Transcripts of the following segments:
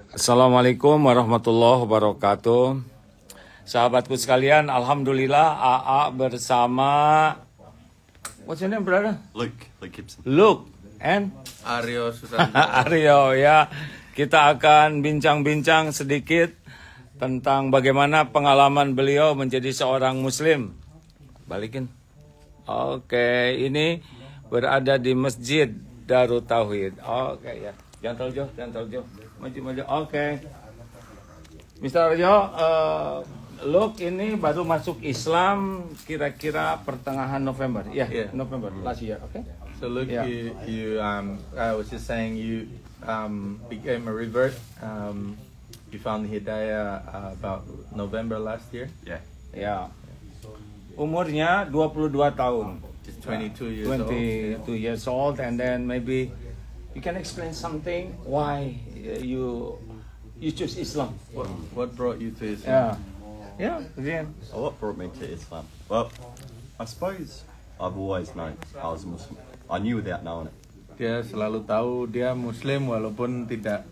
Assalamualaikum warahmatullahi wabarakatuh. Sahabatku sekalian, alhamdulillah AA bersama what's your name, brother? Luke Gibson. Luke and Aryo Susanto. Aryo, ya. Kita akan bincang-bincang sedikit tentang bagaimana pengalaman beliau menjadi seorang muslim. Balikin. Oke, ini berada di Masjid Darut Tauhid. Oke, ya. Jangan terlalu jauh. Maju. Oke. Mr. Aryo, Luke ini baru masuk Islam kira-kira pertengahan November. Yeah. November last year. Oke. So Luke, Yeah. I was just saying you became a revert. You found Hidayah about November last year. Yeah. Ya. Umurnya 22 tahun. Just 22 years 22 years old, and then maybe you can explain something why you choose Islam. What brought you to Islam? Again. So what brought me to Islam? Well, I suppose I've always known I was a Muslim. I knew without knowing it. Dia selalu tahu dia Muslim walaupun tidak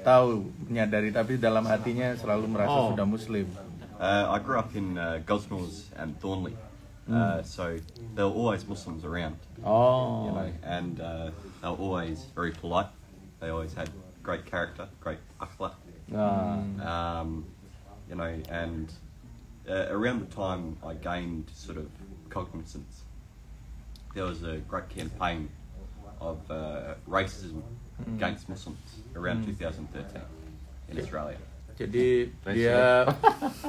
tahu menyadari, tapi dalam hatinya selalu merasa sudah Muslim. I grew up in Gosnells and Thornley, so there were always Muslims around, you know, and they were always very polite. They always had great character, great akhlaq. You know, and around the time I gained sort of cognizance, there was a great campaign of racism against Muslims around 2013 in Australia. Jadi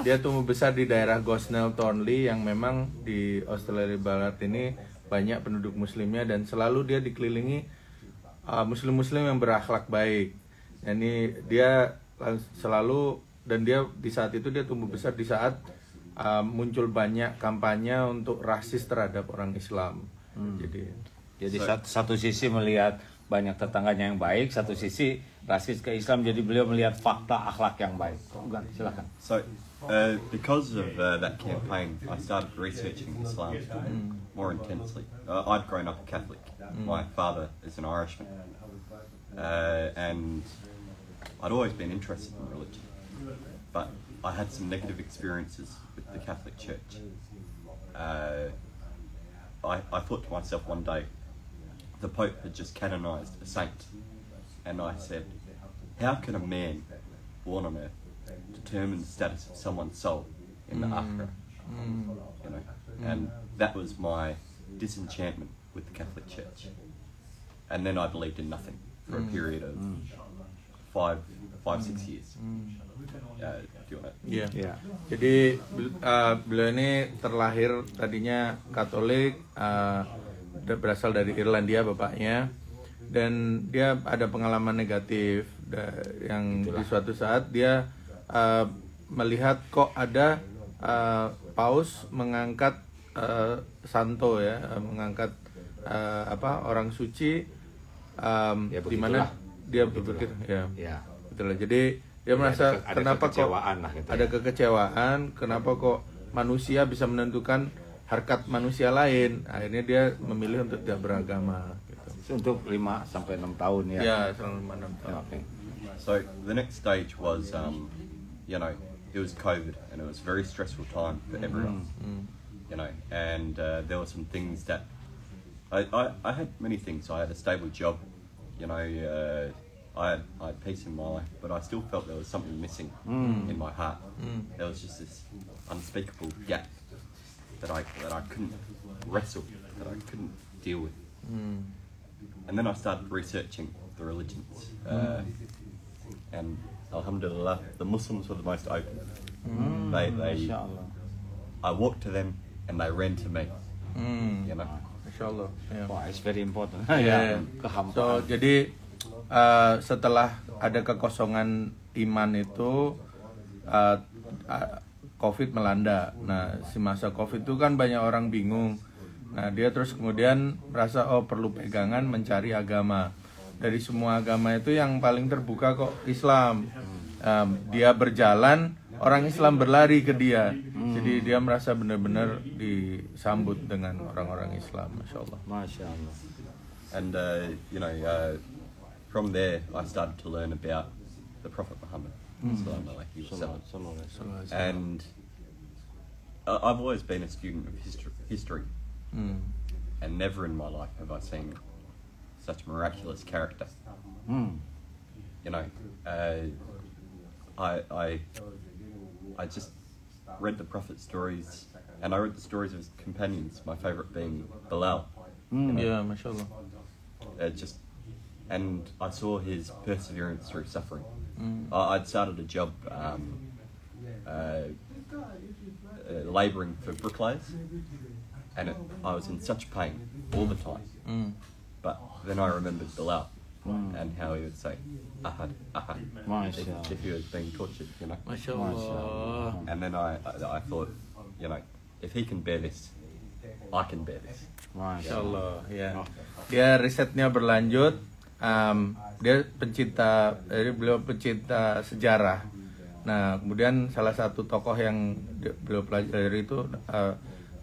dia tumbuh besar di daerah Gosnell Thornley yang memang di Australia Barat ini banyak penduduk muslimnya, dan selalu dia dikelilingi muslim-muslim yang berakhlak baik. Ini dia selalu, dan dia di saat itu dia tumbuh besar di saat muncul banyak kampanye untuk rasis terhadap orang Islam. Jadi Satu sisi melihat banyak tetangganya yang baik, satu sisi rasis ke Islam, jadi beliau melihat fakta akhlak yang baik. Silakan. So, because of that campaign, I started researching Islam more intensely. I'd grown up Catholic. My father is an Irishman, and I'd always been interested in religion, but I had some negative experiences with the Catholic Church. I thought to myself one day, the Pope had just canonized a saint, and I said, how can a man born on earth determine the status of someone's soul in the Akhirah? You know, and that was my disenchantment with the Catholic Church. And then I believed in nothing for a period of 5-6 years. Do you want to? Yeah. Jadi beliau ini terlahir tadinya Katolik, berasal dari Irlandia bapaknya, dan dia ada pengalaman negatif yang di suatu saat dia melihat kok ada paus mengangkat santo, ya, mengangkat orang suci, di mana dia berpikir betul. Jadi dia merasa kenapa kok ada kekecewaan, kenapa kok manusia bisa menentukan harkat manusia lain. Akhirnya dia memilih untuk tidak beragama gitu. Untuk 5-6 tahun ya. Ya, selama 6 tahun. Okay. So the next stage was, you know, it was COVID, and it was a very stressful time for everyone. You know, and there were some things that I had many things. I had a stable job, you know, I had peace in my life, but I still felt there was something missing in my heart. There was just this unspeakable gap that I couldn't wrestle, that I couldn't deal with. And then I started researching the religions, and alhamdulillah, the Muslims were the most open. I walked to them and they ran to me. You know. Insyaallah. Yeah. Wah, it's very important. So jadi setelah ada kekosongan iman itu, COVID melanda. Nah, si masa COVID itu kan banyak orang bingung. Nah, dia terus kemudian merasa perlu pegangan, mencari agama. Dari semua agama itu yang paling terbuka kok Islam. Dia berjalan, orang Islam berlari ke dia. Jadi dia merasa benar-benar disambut dengan orang-orang Islam. Masya Allah. And you know, from there I started to learn about the Prophet Muhammad. Sallallahu alaihi wasallam. And I've always been a student of history, and never in my life have I seen such miraculous character. You know, I just read the Prophet's stories, and I read the stories of his companions. My favorite being Bilal. Yeah, mashallah. And I saw his perseverance through suffering. I'd started a job labouring for bricklayers, and I was in such pain all the time. But then I remembered Bilal and how he would say, Ahad, Ahad, if he was being tortured, you know. Mashallah. And then I thought, you know, if he can bear this, I can bear this. Mashallah, ya. Dia risetnya berlanjut. Dia beliau pencinta sejarah. Nah, kemudian salah satu tokoh yang beliau pelajari itu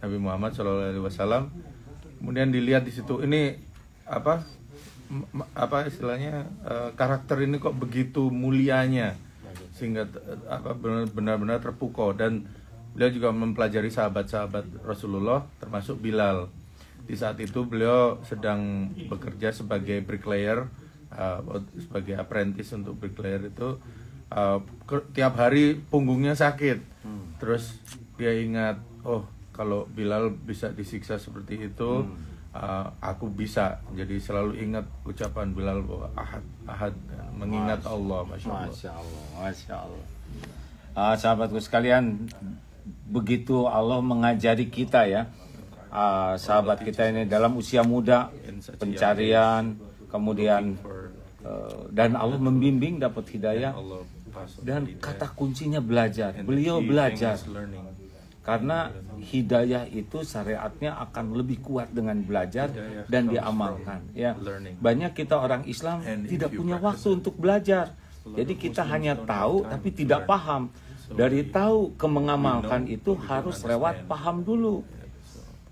Nabi Muhammad SAW. Kemudian dilihat di situ, ini apa istilahnya, karakter ini kok begitu mulianya, sehingga benar-benar terpukau. Dan beliau juga mempelajari sahabat-sahabat Rasulullah, termasuk Bilal. Di saat itu beliau sedang bekerja sebagai bricklayer, sebagai apprentice untuk bricklayer itu. Tiap hari punggungnya sakit. Terus dia ingat, oh kalau Bilal bisa disiksa seperti itu, aku bisa. Jadi selalu ingat ucapan Bilal bahwa Ahad, Ahad, mengingat Allah. Masya Allah. Sahabatku sekalian, begitu Allah mengajari kita ya, sahabat kita ini dalam usia muda, pencarian, kemudian dan Allah membimbing dapat hidayah, dan kata kuncinya belajar. Beliau belajar karena hidayah itu syariatnya akan lebih kuat dengan belajar dan diamalkan ya. Banyak kita orang Islam tidak punya waktu untuk belajar, jadi kita hanya tahu tapi tidak paham. Dari tahu ke mengamalkan itu harus lewat paham dulu.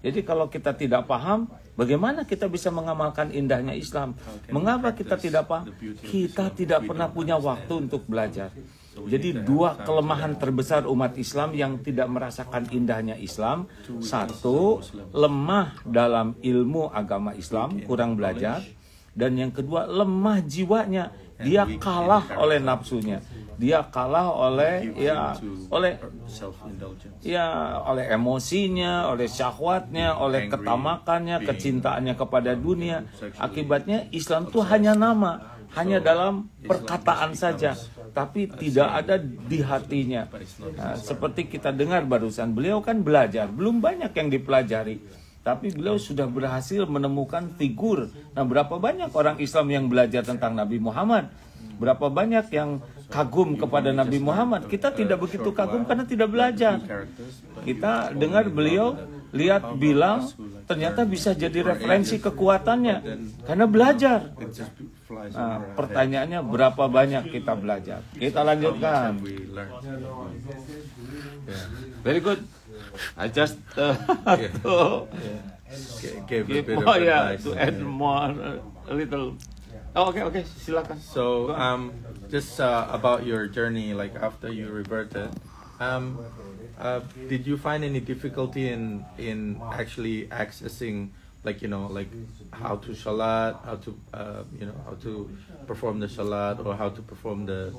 Jadi kalau kita tidak paham, bagaimana kita bisa mengamalkan indahnya Islam? Mengapa kita tidak paham? Kita tidak pernah punya waktu untuk belajar. Jadi dua kelemahan terbesar umat Islam yang tidak merasakan indahnya Islam. Satu, lemah dalam ilmu agama Islam, kurang belajar. Dan yang kedua, lemah jiwanya. Dia kalah oleh nafsunya. Dia kalah oleh oleh emosinya, oleh syahwatnya, oleh ketamakannya, kecintaannya kepada dunia. Akibatnya Islam itu hanya nama, hanya dalam perkataan saja, tapi tidak ada di hatinya. Nah, seperti kita dengar barusan, beliau kan belajar, belum banyak yang dipelajari, tapi beliau sudah berhasil menemukan figur. Nah, berapa banyak orang Islam yang belajar tentang Nabi Muhammad? Berapa banyak yang kagum kepada Nabi Muhammad? Kita tidak begitu kagum karena tidak belajar. Kita dengar beliau, lihat Bilal, ternyata bisa jadi referensi kekuatannya karena belajar. Nah, pertanyaannya berapa banyak kita belajar? Kita lanjutkan. Very good. I just to add more a little. Oh, okay, silakan. So, just about your journey, like after you reverted, did you find any difficulty in actually accessing, like how to salat, how to perform the salat, or how to perform the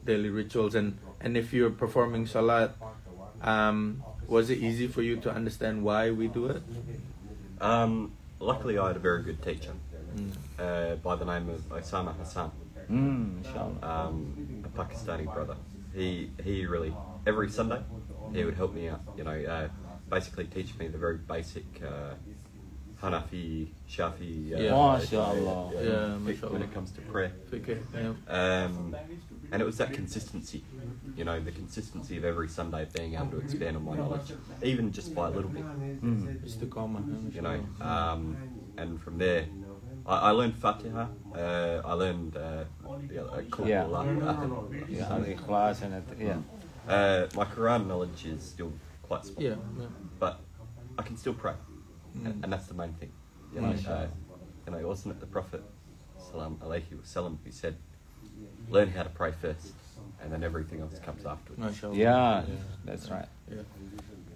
daily rituals, and if you're performing salat, was it easy for you to understand why we do it? Luckily, I had a very good teacher. By the name of Osama Hassan, a Pakistani brother. He really, every Sunday, he would help me out, basically teach me the very basic Hanafi, Shafi, when it comes to prayer. And it was that consistency, the consistency of every Sunday being able to expand on my knowledge, even just by a little bit. And from there, I learned Fatiha. I learned my Quran knowledge is still quite small, but I can still pray, and that's the main thing. Wasn't it the Prophet sallallahu alaihi wasallam who said, learn how to pray first, and then everything else comes afterwards. Masya Allah. Yeah, that's right. Yeah.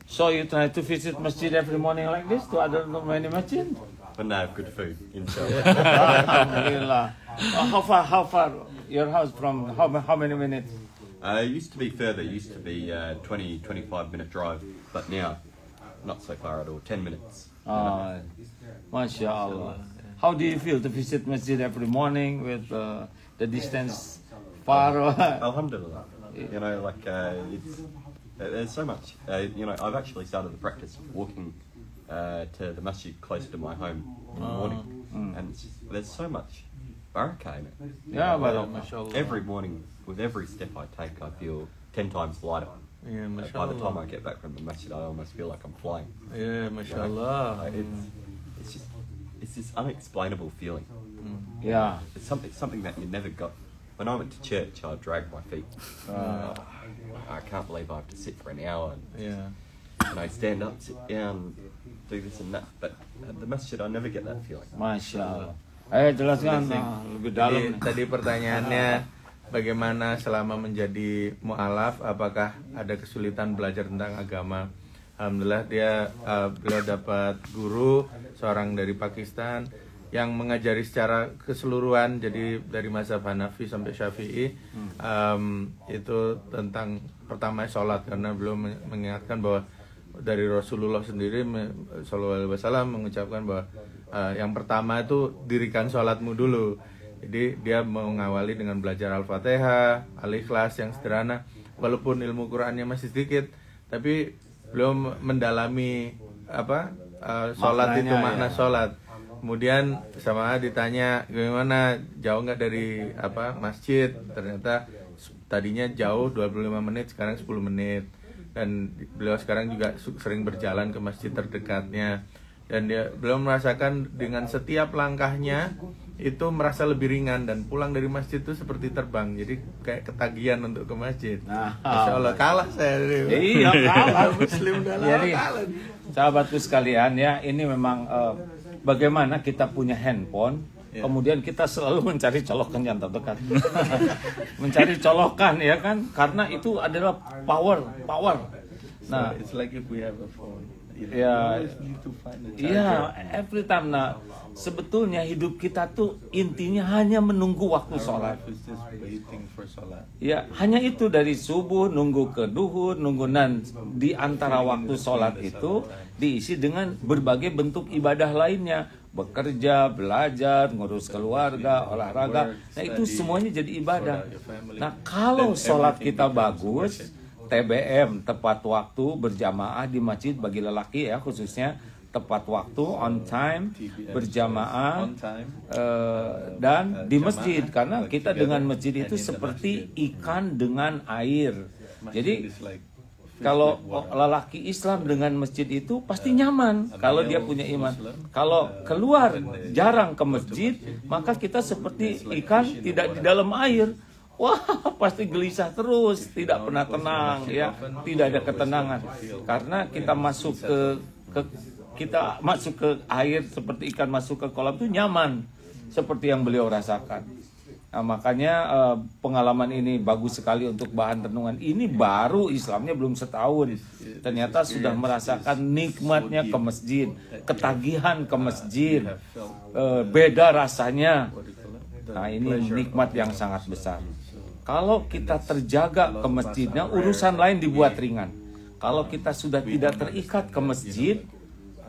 So you try to visit masjid every morning like this to other many masjid? When they have good food, inshallah. Alhamdulillah. How far your house from how many minutes? It used to be further. It used to be 25 minute drive, but now not so far at all. 10 minutes. Masya Allah. How do you feel to visit masjid every morning with the distance far? Alhamdulillah. You know, like there's so much. You know, I've actually started the practice of walking to the masjid close to my home in the morning, and there's so much barakah in it. Yeah, You know, mashallah. every morning, with every step I take, I feel 10 times lighter. Yeah, By the time I get back from the masjid, I almost feel like I'm flying. Yeah, Masya Allah. It's this unexplainable feeling. Yeah. It's something that you never got. When I went to church, I dragged my feet. I can't believe I have to sit for an hour Yeah. and I stand up, sit down, do this and that. But at the masjid, I never get that feeling. Masya Allah. Ayo jelaskan lebih dalam. Jadi, tadi pertanyaannya bagaimana selama menjadi mu'alaf, apakah ada kesulitan belajar tentang agama? Alhamdulillah beliau dapat guru seorang dari Pakistan yang mengajari secara keseluruhan, jadi dari mazhab Hanafi sampai Syafi'i. Itu tentang pertama sholat, karena beliau mengingatkan bahwa dari Rasulullah sendiri Sallallahu Alaihi Wasallam mengucapkan bahwa yang pertama itu dirikan sholatmu dulu. Jadi dia mengawali dengan belajar Al-Fatihah, Al-Ikhlas yang sederhana, walaupun ilmu Qur'annya masih sedikit, tapi belum mendalami sholat itu, makna sholat. Kemudian sama ditanya gimana, jauh nggak dari masjid? Ternyata tadinya jauh 25 menit, sekarang 10 menit. Dan beliau sekarang juga sering berjalan ke masjid terdekatnya. Dan beliau merasakan dengan setiap langkahnya itu merasa lebih ringan, dan pulang dari masjid itu seperti terbang. Jadi kayak ketagihan untuk ke masjid. Masya Allah, kalah saya. Iya, kalah. Muslim dalam kalah. Sahabatku sekalian ya, ini memang bagaimana kita punya handphone, kemudian kita selalu mencari colokan yang terdekat. Mencari colokan ya kan, karena itu adalah power. Nah, it's like if we have a phone. Iya, every time. Nah, sebetulnya hidup kita tuh intinya hanya menunggu waktu sholat. Ya, hanya itu, dari subuh nunggu ke duhur, di antara waktu sholat itu diisi dengan berbagai bentuk ibadah lainnya, bekerja, belajar, ngurus keluarga, olahraga. Nah, itu semuanya jadi ibadah. Nah, kalau sholat kita bagus, TBM, tepat waktu, berjamaah di masjid bagi lelaki ya khususnya, tepat waktu, on time, berjamaah, dan di masjid. Karena kita dengan masjid itu seperti ikan dengan air. Jadi kalau lelaki Islam dengan masjid itu pasti nyaman kalau dia punya iman. Kalau keluar jarang ke masjid, maka kita seperti ikan tidak di dalam air. Wah, pasti gelisah terus, tidak pernah tenang ya, tidak ada ketenangan. Karena kita masuk ke air seperti ikan masuk ke kolam itu nyaman, seperti yang beliau rasakan. Nah, makanya pengalaman ini bagus sekali untuk bahan renungan. Ini baru Islamnya belum setahun, ternyata sudah merasakan nikmatnya ke masjid, ketagihan ke masjid, beda rasanya. Nah, ini nikmat yang sangat besar. Kalau kita terjaga ke masjidnya, urusan lain dibuat ringan. Kalau kita sudah tidak terikat ke masjid,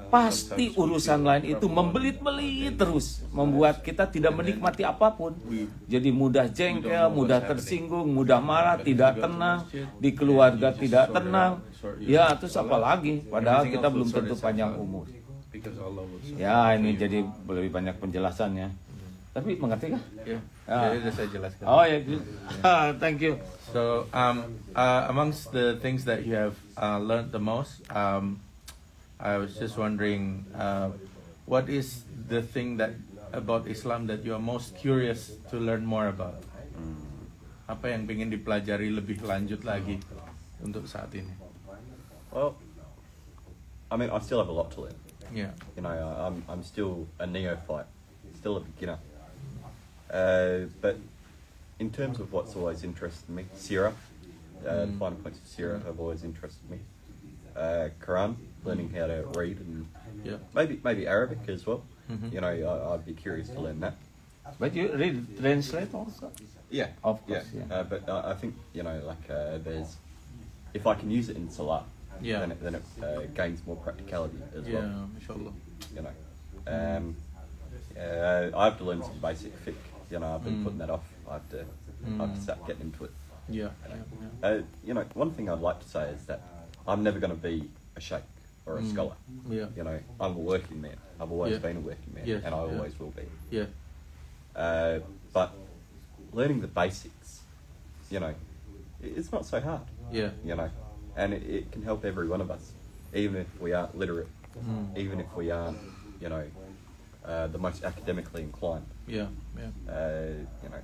pasti urusan lain itu membelit-belit terus, membuat kita tidak menikmati apapun. Jadi mudah jengkel, mudah tersinggung, mudah marah, tidak tenang, di keluarga tidak tenang. Ya, terus apa lagi? Padahal kita belum tentu panjang umur. Ya, ini jadi lebih banyak penjelasannya. Tapi mengerti kah? Jadi saya jelaskan. Oh ya, thank you. So, amongst the things that you have learned the most, I was just wondering, what is the thing about Islam that you are most curious to learn more about? Apa yang ingin dipelajari lebih lanjut lagi untuk saat ini? Well, I mean, I still have a lot to learn. Yeah. You know, I'm still a neophyte, still a beginner. But in terms of what's always interested me, Sirah, the finer points of Sirah have always interested me. Quran, learning how to read, and maybe Arabic as well. You know, I'd be curious to learn that. But you read translate also? Yeah, Of course, yeah. But I think, you know, like there's, if I can use it in Salah, Yeah. then it gains more practicality as well. Yeah, mashallah. You know, I have to learn some basic fiqh. You know, I've been putting that off. I have to start getting into it. Yeah. You know, one thing I'd like to say is that I'm never going to be a sheikh or a scholar. Yeah. You know, I'm a working man. I've always Yeah. been a working man, Yes, and I yeah. always will be. Yeah. But learning the basics, you know, it's not so hard. Yeah. You know, and it can help every one of us, even if we aren't literate, even if we aren't, you know, the most academically inclined. Yeah. You know,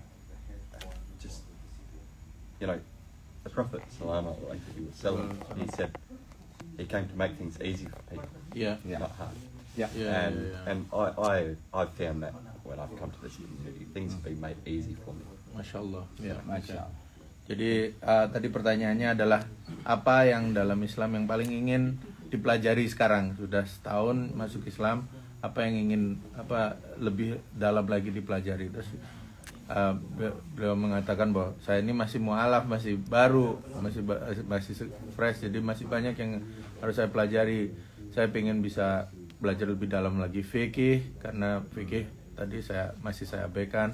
just, you know, the Prophet Sallallahu Alaihi Wasallam, he said he came to make things easy for people, Yeah. not hard. Yeah. Yeah. And I've found that when I've come to this community, things have been made easy for me. Masya Allah. Ya. Masya Allah. Jadi tadi pertanyaannya adalah apa yang dalam Islam yang paling ingin dipelajari sekarang, sudah setahun masuk Islam, apa yang ingin lebih dalam lagi dipelajari. Terus beliau mengatakan bahwa saya ini masih mualaf, masih baru, masih fresh, jadi masih banyak yang harus saya pelajari. Saya ingin bisa belajar lebih dalam lagi fikih, karena fikih tadi masih saya abaikan,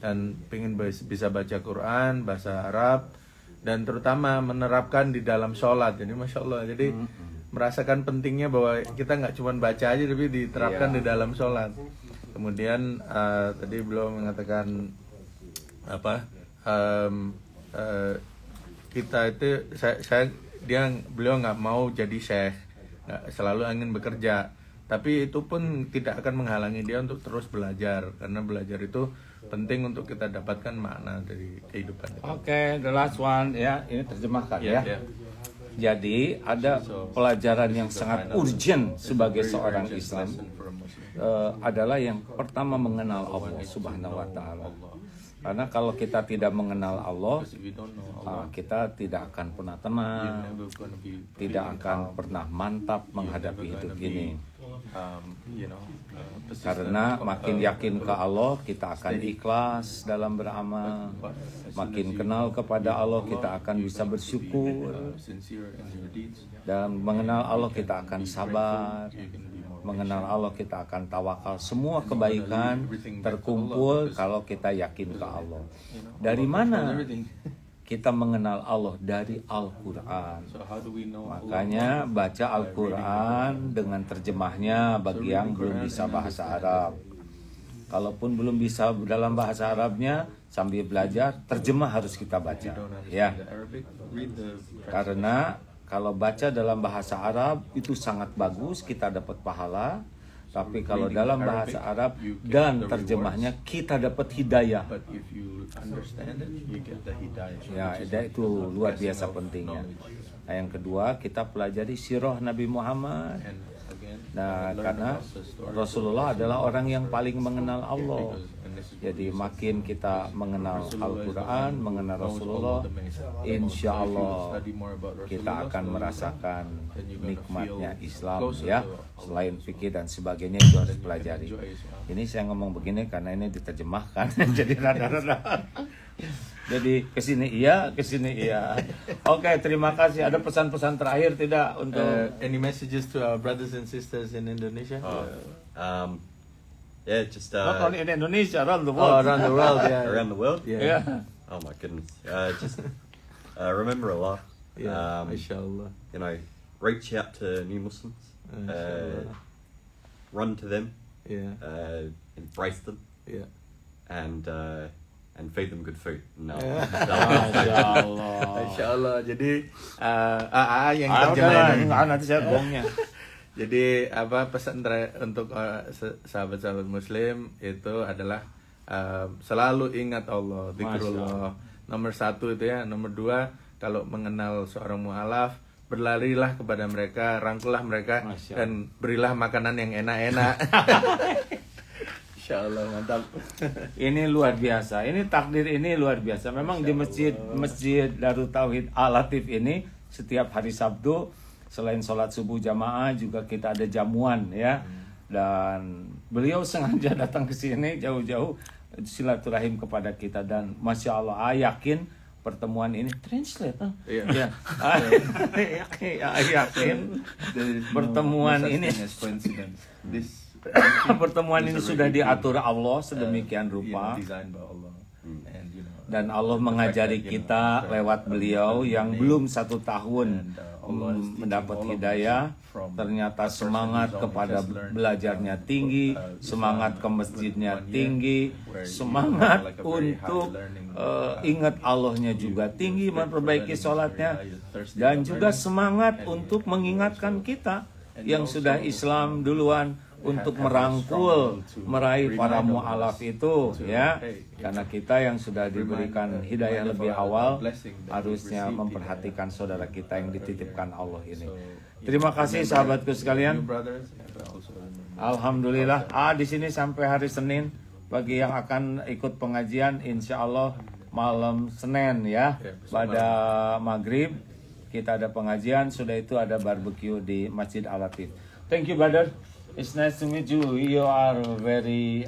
dan ingin bisa baca Quran, bahasa Arab, dan terutama menerapkan di dalam sholat. Jadi Masya Allah, jadi merasakan pentingnya bahwa kita nggak cuma baca aja, tapi diterapkan di dalam sholat. Kemudian tadi beliau mengatakan kita itu beliau nggak mau jadi syekh, selalu ingin bekerja. Tapi itu pun tidak akan menghalangi dia untuk terus belajar, karena belajar itu penting untuk kita dapatkan makna dari kehidupan. Oke, the last one ya, ini terjemahkan ya. Yeah. Jadi ada pelajaran yang sangat urgent sebagai seorang Islam adalah yang pertama mengenal Allah Subhanahu wa taala. Karena kalau kita tidak mengenal Allah, kita tidak akan pernah tenang, tidak akan pernah mantap menghadapi hidup ini. Karena makin yakin ke Allah, kita akan ikhlas dalam beramal. Makin kenal kepada Allah, kita akan bisa bersyukur. Dan mengenal Allah, kita akan sabar. Mengenal Allah, kita akan tawakal. Semua kebaikan terkumpul kalau kita yakin ke Allah. Dari mana kita mengenal Allah? Dari Al-Quran. Makanya baca Al-Quran dengan terjemahnya bagi yang belum bisa bahasa Arab. Kalaupun belum bisa dalam bahasa Arabnya, sambil belajar, terjemah harus kita baca. Ya. Karena kalau baca dalam bahasa Arab itu sangat bagus, kita dapat pahala. Tapi kalau dalam bahasa Arab dan terjemahnya, kita dapat hidayah. Ya, itu luar biasa pentingnya. Nah, yang kedua, kita pelajari sirah Nabi Muhammad. Nah, karena Rasulullah adalah orang yang paling mengenal Allah. Jadi makin kita mengenal Al-Quran, mengenal Rasulullah, insya Allah kita akan merasakan nikmatnya Islam ya. Selain fikih dan sebagainya itu harus pelajari. Ini saya ngomong begini karena ini diterjemahkan jadi rada-rada. Jadi kesini iya. Oke, terima kasih. Ada pesan-pesan terakhir tidak untuk Any messages to our brothers and sisters in Indonesia? Yeah, just not only in Indonesia, around the world. Around the world, yeah. around the world. Yeah. Oh my goodness. Just remember Allah. Yeah, mashallah. You know, reach out to new Muslims. Run to them. Yeah. Embrace them. Yeah. And feed them good food. No. Masya Allah. Masya Allah. Jadi yang terjemahin nanti saya gongnya. Jadi pesan untuk sahabat-sahabat Muslim itu adalah selalu ingat Allah, zikrullah. Nomor 1 itu ya. Nomor 2, kalau mengenal seorang mu'alaf, berlarilah kepada mereka, rangkullah mereka, dan berilah makanan yang enak-enak. Insyaallah mantap. Ini luar biasa. Ini takdir ini luar biasa. Memang di masjid Darut Tauhid Al-Latif ini setiap hari Sabtu selain sholat subuh jamaah juga kita ada jamuan ya. Dan beliau sengaja datang ke sini jauh-jauh silaturahim kepada kita dan masya Allah yakin pertemuan ini translate Iya. yakin pertemuan ini pertemuan ini sudah diatur Allah sedemikian rupa dan Allah mengajari kita lewat beliau yang belum 1 tahun mendapat hidayah, ternyata semangat kepada belajarnya tinggi, semangat ke masjidnya tinggi, semangat untuk ingat Allahnya juga tinggi, memperbaiki sholatnya, dan juga semangat untuk mengingatkan kita yang sudah Islam duluan untuk merangkul, meraih para mu'alaf itu ya, karena kita yang sudah diberikan hidayah lebih awal harusnya memperhatikan saudara kita yang dititipkan Allah ini. Terima kasih sahabatku sekalian. Alhamdulillah. Di sini sampai hari Senin bagi yang akan ikut pengajian, insya Allah malam Senin ya pada maghrib kita ada pengajian. Sudah itu ada barbecue di Masjid Al-Latif. Thank you brother. It's nice to meet you. You are very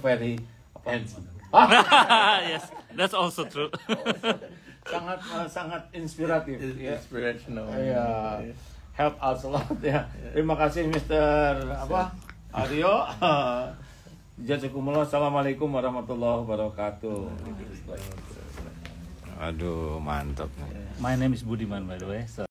very handsome. Yes, that's also true. sangat inspiratif. Inspirational. Ya, help us a lot ya. Terima kasih Mr. Aryo. Jazakumullah. Assalamualaikum warahmatullahi wabarakatuh. Aduh, mantap. My name is Budiman, by the way. So